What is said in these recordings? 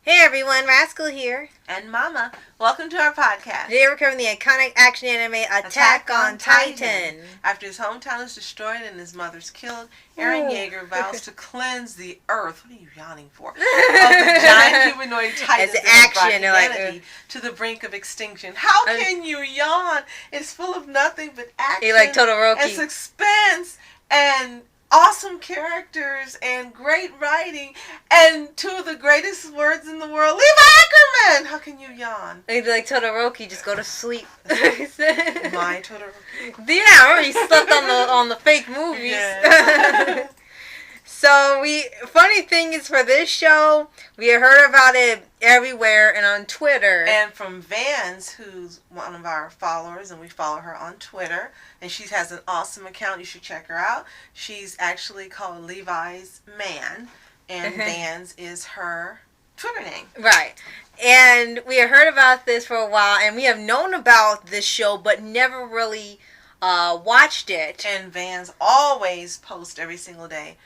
Hey everyone, Rascal here. And Mama, welcome to our podcast. Today we're covering the iconic action anime Attack on Titan. After his hometown is destroyed and his mother's killed, Eren Yeager vows to cleanse the earth. What are you yawning for? Of the giant humanoid titans that brought humanity to the brink of extinction. How can you yawn? It's full of nothing but action and suspense and awesome characters and great writing and two of the greatest words in the world. Levi Ackerman! How can you yawn? Like Todoroki, just go to sleep. My Todoroki. Yeah, I already slept on the fake movies. Yeah. So funny thing is, for this show, we heard about it everywhere and on Twitter. And from Vans, who's one of our followers, and we follow her on Twitter, and she has an awesome account. You should check her out. She's actually called Levi's Man, and Vans is her Twitter name. Right. And we have heard about this for a while, and we have known about this show, but never really watched it. And Vans always posts every single day.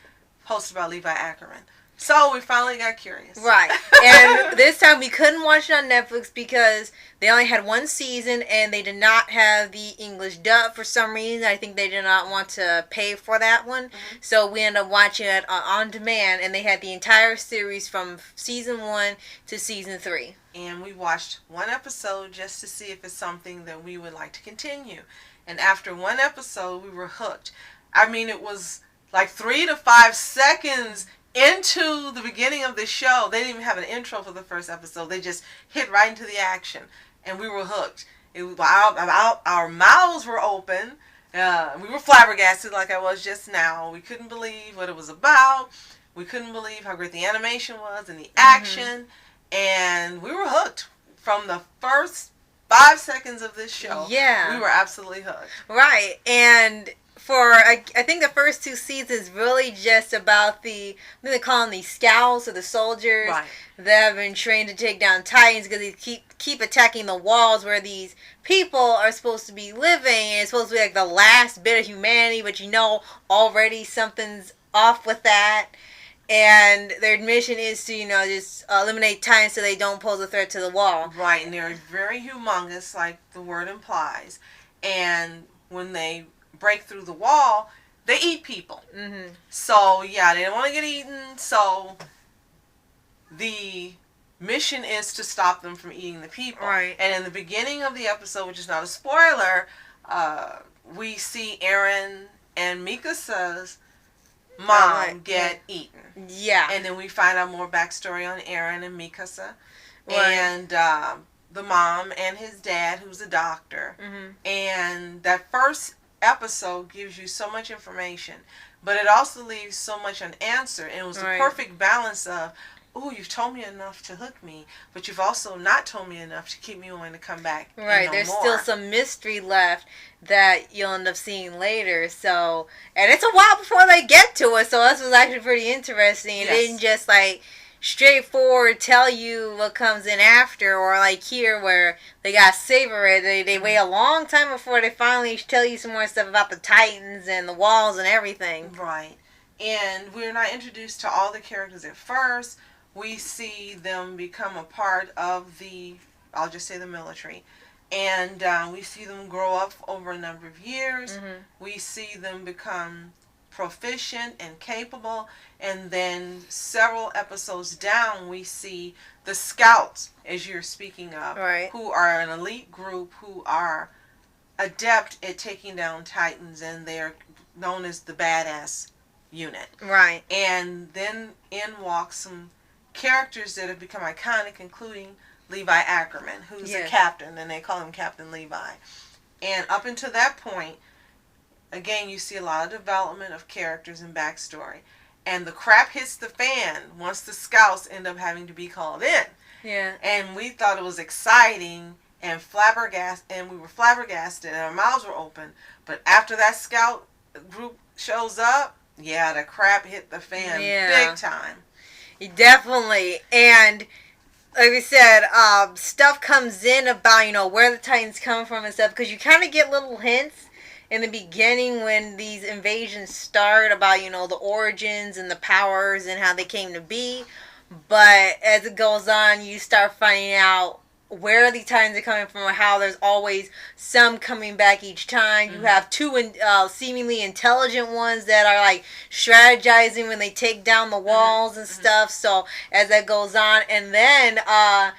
Post about Levi Ackerman. So we finally got curious. Right. And this time we couldn't watch it on Netflix because they only had one season and they did not have the English dub for some reason. I think they did not want to pay for that one. Mm-hmm. So we ended up watching it on demand, and they had the entire series from season 1 to season 3. And we watched one episode just to see if it's something that we would like to continue. And after one episode, we were hooked. I mean, it was like 3 to 5 seconds into the beginning of the show. They didn't even have an intro for the first episode. They just hit right into the action, and we were hooked. It was our mouths were open. We were flabbergasted, like I was just now. We couldn't believe what it was about. We couldn't believe how great the animation was and the action, and we were hooked from the first 5 seconds of this show. Yeah, we were absolutely hooked. Right, and I think the first 2 seasons really just about they call them the scouts or the soldiers that have been trained to take down Titans, because they keep attacking the walls where these people are supposed to be living, and it's supposed to be like the last bit of humanity, but already something's off with that. And their mission is to, just eliminate Titans so they don't pose a threat to the wall. Right, and they're very humongous, like the word implies. And when they break through the wall, they eat people. Mm-hmm. So, yeah, they don't want to get eaten. So, the mission is to stop them from eating the people. Right. And in the beginning of the episode, which is not a spoiler, we see Eren and Mikasa's mom get eaten. Yeah. And then we find out more backstory on Eren and Mikasa. Right. And the mom and his dad, who's a doctor. Mm-hmm. And that first episode gives you so much information, but it also leaves so much unanswered. And it was the perfect balance of, you've told me enough to hook me, but you've also not told me enough to keep me wanting to come back. Right, there's still some mystery left that you'll end up seeing later. So, and it's a while before they get to it, so this was actually pretty interesting. Yes. It didn't just straightforward tell you what comes in after, or like here where they gotta savor it. They wait a long time before they finally tell you some more stuff about the Titans and the walls and everything. Right. And we're not introduced to all the characters at first. We see them become a part of I'll just say the military. And we see them grow up over a number of years. Mm-hmm. We see them become proficient and capable, and then several episodes down we see the scouts, as you're speaking of, who are an elite group who are adept at taking down Titans, and they're known as the badass unit. Right. And then in walk some characters that have become iconic, including Levi Ackerman, who's a captain, and they call him Captain Levi. And up until that point, again, you see a lot of development of characters and backstory. And the crap hits the fan once the scouts end up having to be called in. Yeah. And we thought it was exciting and we were flabbergasted and our mouths were open. But after that scout group shows up, the crap hit the fan big time. Definitely. And like we said, stuff comes in about, where the Titans come from and stuff, because you kind of get little hints in the beginning when these invasions start about, the origins and the powers and how they came to be. but as it goes on, you start finding out where the Titans are coming from, or how there's always some coming back each time. Mm-hmm. You have two seemingly intelligent ones that are like strategizing when they take down the walls and stuff. So as that goes on, and then I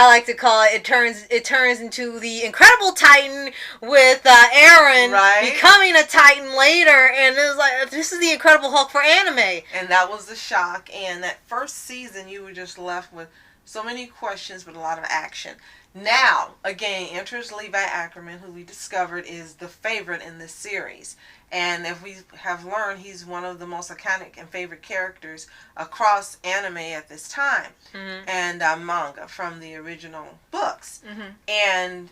like to call it, it turns into the Incredible Titan with Eren becoming a Titan later, and it was like, this is the Incredible Hulk for anime. And that was the shock. And that first season, you were just left with so many questions, but a lot of action. Now, again, enters Levi Ackerman, who we discovered is the favorite in this series. And if we have learned, he's one of the most iconic and favorite characters across anime at this time. Mm-hmm. And manga from the original books. Mm-hmm. And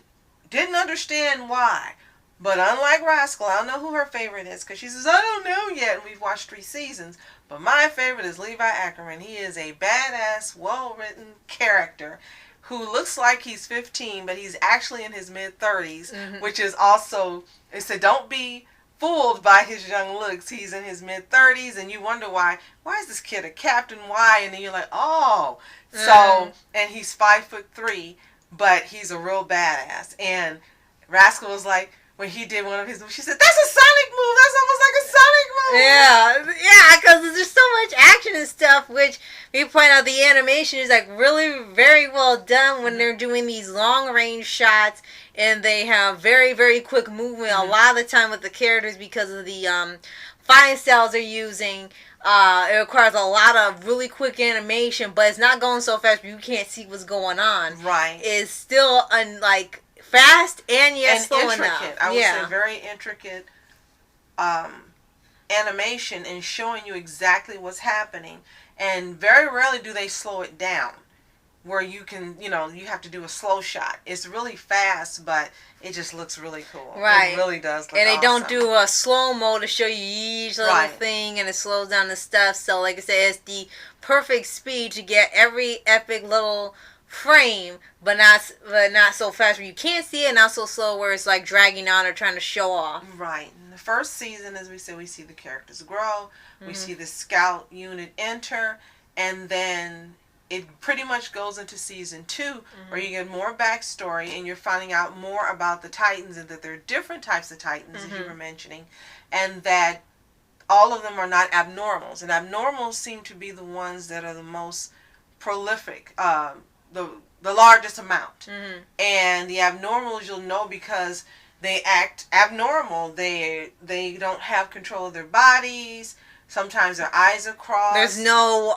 didn't understand why. But unlike Rascal, I don't know who her favorite is, because she says, I don't know yet, and we've watched 3 seasons. But my favorite is Levi Ackerman. He is a badass, well-written character who looks like he's 15, but he's actually in his mid-30s, which is also, it said, don't be fooled by his young looks. He's in his mid-30s, and you wonder why is this kid a captain? Why? And then you're like, oh. So, and he's 5'3", but he's a real badass. And Rascal was like, when he did one of his moves, she said, that's a Sonic move. That's almost like a Sonic move. Yeah, because there's so much action and stuff, which we point out the animation is like really very well done when they're doing these long range shots, and they have very, very quick movement a lot of the time with the characters because of the fighting styles they're using. It requires a lot of really quick animation, but it's not going so fast you can't see what's going on. Right. It's still fast and slow intricate. enough. I would say very intricate animation and showing you exactly what's happening. And very rarely do they slow it down where you can, you have to do a slow shot. It's really fast, but it just looks really cool. Right. It really does look awesome. And they don't do a slow-mo to show you each little thing, and it slows down the stuff. So, like I said, it's the perfect speed to get every epic little frame, but not so fast where you can't see it, not so slow where it's like dragging on or trying to show off. Right. In the first season, as we said, we see the characters grow, we see the scout unit enter, and then it pretty much goes into season 2 where you get more backstory and you're finding out more about the Titans and that there are different types of Titans, as you were mentioning, and that all of them are not abnormals. And abnormals seem to be the ones that are the most prolific, the largest amount. And the abnormals you'll know because they act abnormal. They don't have control of their bodies. Sometimes their eyes are crossed. There's no,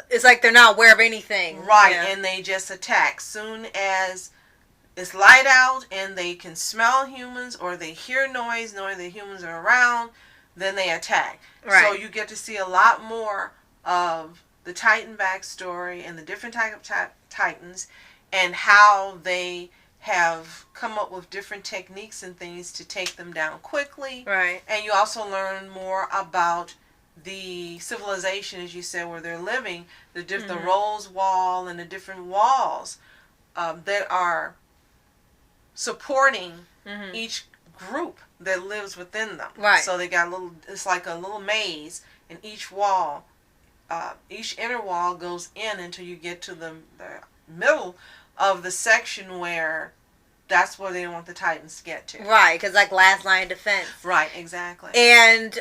it's like they're not aware of anything. Right, and they just attack. Soon as it's light out and they can smell humans or they hear noise knowing that humans are around, then they attack. Right. So you get to see a lot more of the Titan backstory and the different type of Titans and how they have come up with different techniques and things to take them down quickly. Right. And you also learn more about the civilization, as you said, where they're living, the Rose Wall and the different walls that are supporting each group that lives within them. Right. So they got it's like a little maze, and each wall, each inner wall goes in until you get to the middle of the section where that's where they want the Titans to get to. Right, because like last line of defense. Right, exactly. And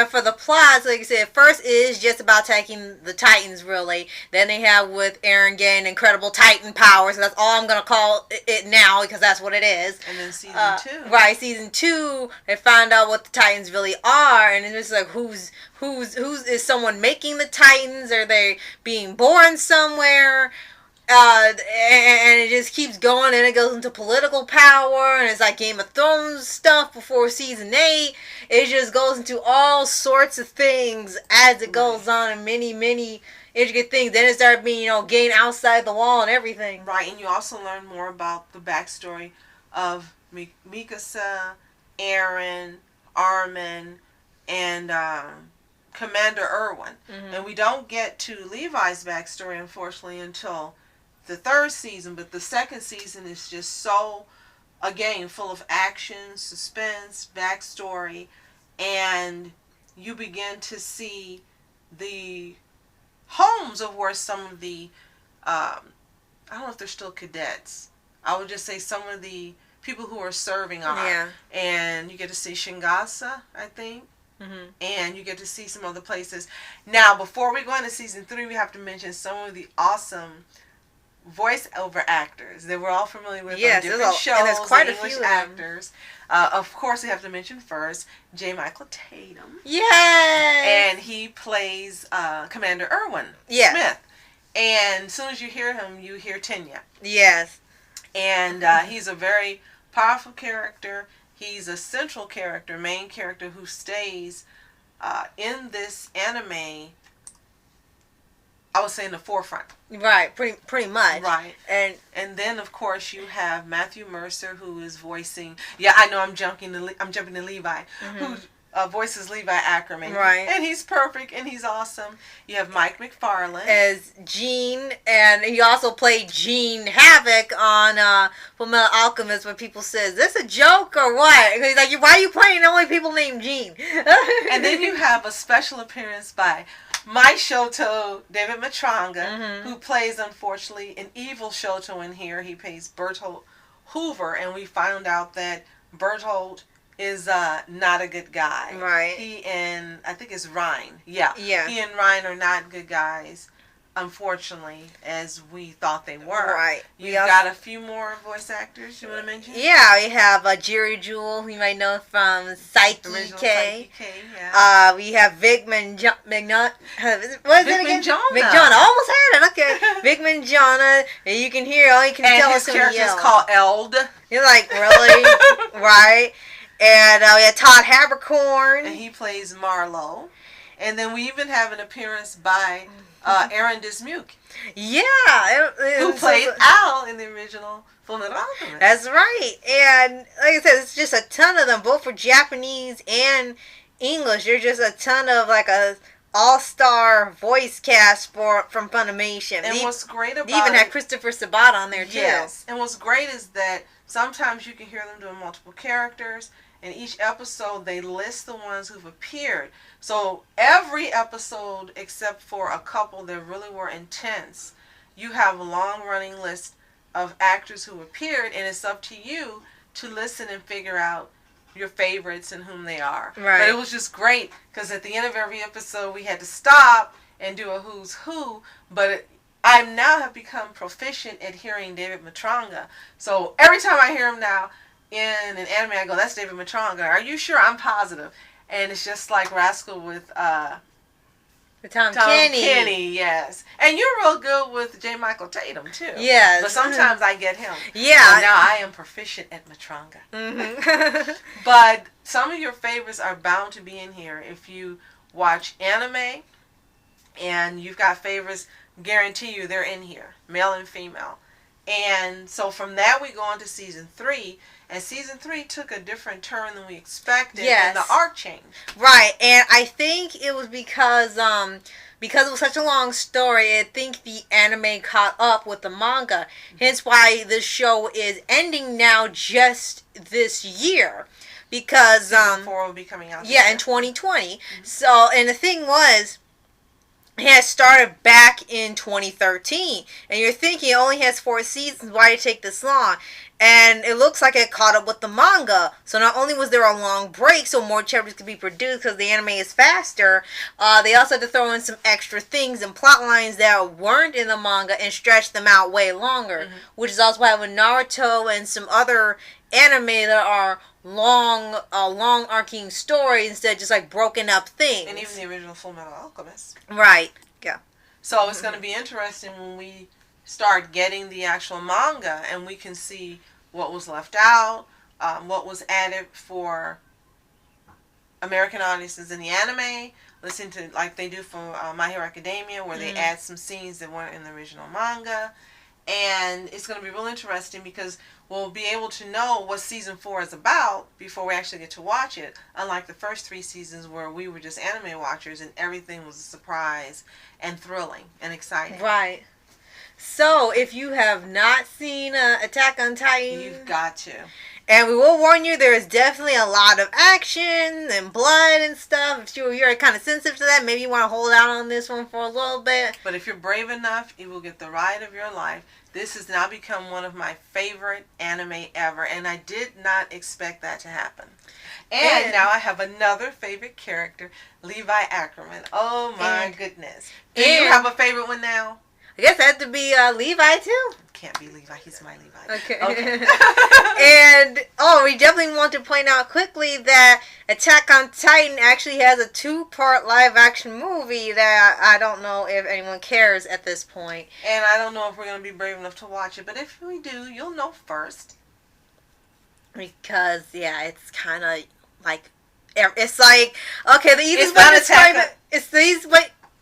for the plots, like I said, first it is just about attacking the Titans, really. Then they have with Eren getting incredible Titan powers. So that's all I'm going to call it now because that's what it is. And then season 2. Right, season 2, they find out what the Titans really are. And it's just like, who's is someone making the Titans? Are they being born somewhere? And it just keeps going, and it goes into political power, and it's like Game of Thrones stuff before season 8. It just goes into all sorts of things as it goes on, and many intricate things. Then it started being, getting outside the wall and everything. Right, and you also learn more about the backstory of Mikasa, Eren, Armin, and Commander Erwin. And we don't get to Levi's backstory, unfortunately, until the 3rd season, but the 2nd season is just so, again, full of action, suspense, backstory, and you begin to see the homes of where some of the, I don't know if they're still cadets. I would just say some of the people who are serving are. Yeah. And you get to see Shingasa, I think. Mm-hmm. And you get to see some other places. Now, before we go into season 3, we have to mention some of the awesome voice-over actors that we're all familiar with on different shows. And there's quite a few actors. Of course, we have to mention first J. Michael Tatum. Yes! And he plays Commander Irwin Smith. And as soon as you hear him, you hear Tenya. Yes. And he's a very powerful character. He's a central character, main character who stays in this anime, I would say, in the forefront. Right, pretty much. Right. And then of course you have Matthew Mercer, who is voicing. Yeah, I know I'm jumping to Levi, who voices Levi Ackerman. Right. And he's perfect and he's awesome. You have Mike McFarlane as Gene, and he also played Gene Havoc on Fullmetal Alchemist, where people says, "This a joke or what?" And he's like, "Why are you playing only people named Gene?" And then you have a special appearance by my Shoto, David Matranga, who plays, unfortunately, an evil Shoto in here. He plays Bertolt Hoover, and we found out that Bertolt is not a good guy. Right. He and, I think it's Ryan. Yeah. Yeah. He and Ryan are not good guys, unfortunately, as we thought they were. Right. You've got a few more voice actors you want to mention? Yeah, we have Jerry Jewell, who you might know from Psyche K. Yeah. We have Vic Mignogna. What is it again? Mignogna. Almost had it. Okay. Vic Mignogna. And you can hear, all you can tell us his character is called Eld. You're like, really? Right. And we had Todd Habercorn. And he plays Marlowe. And then we even have an appearance by Eren Dismuke. Yeah. Who played Al in the original Fullmetal Alchemist. That's right. And like I said, it's just a ton of them, both for Japanese and English. There's just a ton of like a all-star voice cast from Funimation. And what's great about they even had Christopher Sabat on there too. Yes. And what's great is that sometimes you can hear them doing multiple characters. In each episode, they list the ones who've appeared. So every episode, except for a couple that really were intense, you have a long-running list of actors who appeared, and it's up to you to listen and figure out your favorites and whom they are. Right. But it was just great, because at the end of every episode, we had to stop and do a who's who, but I now have become proficient at hearing David Matranga. So every time I hear him now, in an anime, I go, "That's David Matranga. Are you sure?" I'm positive. And it's just like Rascal with Tom Kenny, yes. And you're real good with J. Michael Tatum, too. Yes. But sometimes I get him. Yeah. So now I am proficient at Matranga. Mm-hmm. But some of your favorites are bound to be in here. If you watch anime and you've got favorites, guarantee you they're in here, male and female. And so from that, we go on to season 3. And season 3 took a different turn than we expected. Yes. And the arc changed. Right. And I think it was because it was such a long story, I think the anime caught up with the manga. Hence why this show is ending now just this year. Because season 4 will be coming out. Yeah, in 2020. Mm-hmm. So, and the thing was, it had started back in 2013. And you're thinking it only has 4 seasons. Why did it take this long? And it looks like it caught up with the manga. So not only was there a long break so more chapters could be produced because the anime is faster, they also had to throw in some extra things and plot lines that weren't in the manga and stretch them out way longer. Mm-hmm. Which is also why with Naruto and some other anime that are long arcing stories instead of just like broken up things. And even the original Fullmetal Alchemist. Right. Yeah. So it's going to be interesting when we start getting the actual manga and we can see what was left out, what was added for American audiences in the anime, listen to like they do for My Hero Academia, where they add some scenes that weren't in the original manga. And it's going to be real interesting because we'll be able to know what season 4 is about before we actually get to watch it, unlike the first 3 seasons where we were just anime watchers and everything was a surprise and thrilling and exciting. Right. So, if you have not seen Attack on Titan, you've got to. And we will warn you, there is definitely a lot of action and blood and stuff. If you're kind of sensitive to that, maybe you want to hold out on this one for a little bit. But if you're brave enough, you will get the ride of your life. This has now become one of my favorite anime ever, and I did not expect that to happen. And now I have another favorite character, Levi Ackerman. Oh my goodness. Do you have a favorite one now? I guess that had to be Levi too. Can't be Levi. He's my Levi. Okay. And, we definitely want to point out quickly that Attack on Titan actually has a 2-part live-action movie that I don't know if anyone cares at this point. And I don't know if we're going to be brave enough to watch it, but if we do, you'll know first. Because, it's kind of like, it's like, okay, the easiest way to describe it,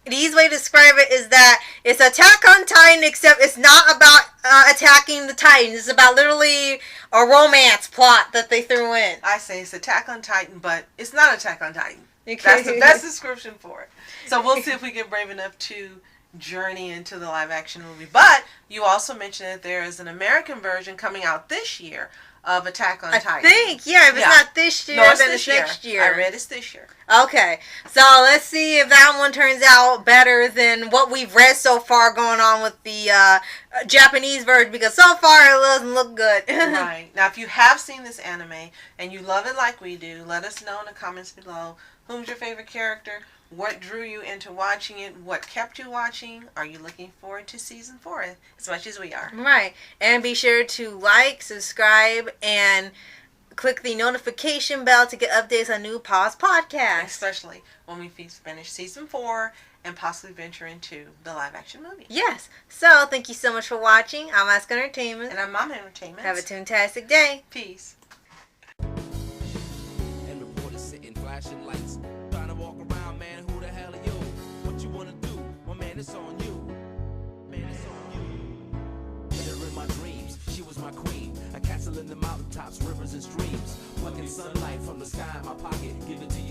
the easiest way to describe it is that it's Attack on Titan, except it's not about attacking the Titans. It's about literally a romance plot that they threw in. I say it's Attack on Titan, but it's not Attack on Titan. Okay. That's the best description for it. So we'll see if we get brave enough to journey into the live-action movie. But you also mentioned that there is an American version coming out this year of Attack on Titan. I think, if it's not this year, then it's next year. I read it's this year. Okay, so let's see if that one turns out better than what we've read so far going on with the Japanese version, because so far it doesn't look good. Right. Now, if you have seen this anime and you love it like we do, let us know in the comments below. Who's your favorite character? What drew you into watching it? What kept you watching? Are you looking forward to season 4 as much as we are? Right. And be sure to like, subscribe, and click the notification bell to get updates on new Paws podcasts. Especially when we finish season 4 and possibly venture into the live-action movie. Yes. So, thank you so much for watching. I'm Ask Entertainment. And I'm Mom Entertainment. Have a fantastic day. Peace. And reporters sitting flashing lights. Trying to walk around, man, who the hell are you? What you want to do? Well, man, it's on you. Man, it's on you. Hit her in my dreams. She was my queen. A castle in the mountaintops, rivers and streams. Plucking sunlight from the sky in my pocket. Give it to you.